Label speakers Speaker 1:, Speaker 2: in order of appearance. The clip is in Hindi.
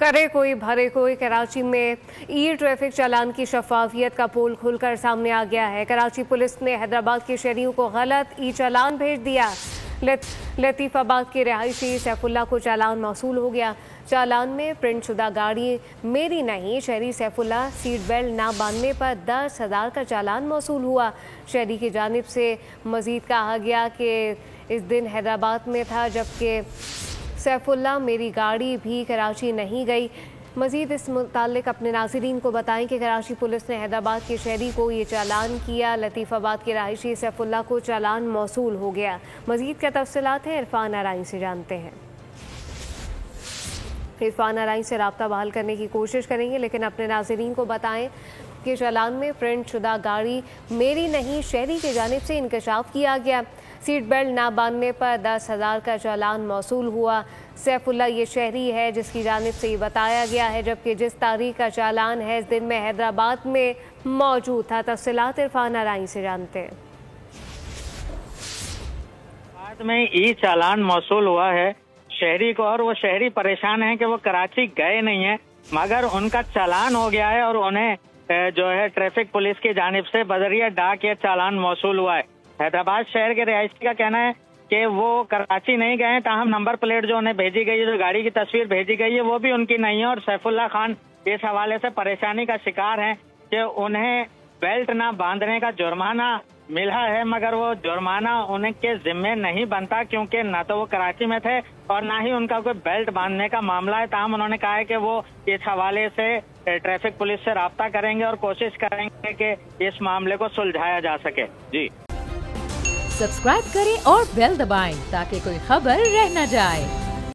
Speaker 1: करे कोई भरे कोई। कराची में ई ट्रैफिक चालान की शफाफियत का पोल खुलकर सामने आ गया है। कराची पुलिस ने हैदराबाद के शहरियों को गलत ई चालान भेज दिया। लतीफाबाद के रहायशी सैफुल्लाह को चालान मौसूल हो गया। चालान में प्रिंट शुदा गाड़ी मेरी नहीं, शहरी सैफुल्लाह सीट बेल्ट ना बांधने पर 10,000 का चालान मौसूल हुआ। शहरी की जानिब से मजीद कहा गया कि इस दिन हैदराबाद में था, जबकि सैफुल्लाह मेरी गाड़ी भी कराची नहीं गई। मजीद इस मुतालिक अपने नाज़रीन को बताएं कि कराची पुलिस ने हैदराबाद के शहरी को ये चालान किया। लतीफाबाद के रहायशी सैफुल्लाह को चालान मौसूल हो गया। मजीद क्या तफसीलात हैं, इरफान आराई से जानते हैं। इरफान आराई से रब्ता बहाल करने की कोशिश करेंगे, लेकिन अपने नाज़रीन को बताएं कि चालान में प्रिंट शुदा गाड़ी मेरी नहीं, शहरी की जानिब से इंकशाफ किया गया। सीट बेल्ट ना बांधने पर 10,000 का चालान मौसूल हुआ। सैफुल्लाह ये शहरी है जिसकी जानिब से ये बताया गया है, जबकि जिस तारीख का चालान है इस दिन में हैदराबाद में मौजूद था। तफसीलात इरफान आराई से जानते हैं।
Speaker 2: बाद में ई चालान मौसूल हुआ है शहरी को, और वो शहरी परेशान है कि वो कराची गए नहीं है, मगर उनका चालान हो गया है और उन्हें जो है ट्रैफिक पुलिस की जानिब से बजरिया डाक ये चालान मौसूल हुआ है। हैदराबाद शहर के रहायशी का कहना है कि वो कराची नहीं गए हैं, ताहम नंबर प्लेट जो उन्हें भेजी गई है, जो गाड़ी की तस्वीर भेजी गई है, वो भी उनकी नहीं है। और सैफुल्लाह खान इस हवाले से परेशानी का शिकार हैं कि उन्हें बेल्ट ना बांधने का जुर्माना मिला है, मगर वो जुर्माना उनके जिम्मे नहीं बनता, क्योंकि ना तो वो कराची में थे और ना ही उनका कोई बेल्ट बांधने का मामला है। ताहम उन्होंने कहा है कि वो इस हवाले से ट्रैफिक पुलिस से राब्ता करेंगे और कोशिश करेंगे कि इस मामले को सुलझाया जा सके। जी,
Speaker 3: सब्सक्राइब करें और बेल दबाएं ताकि कोई खबर रह न जाए।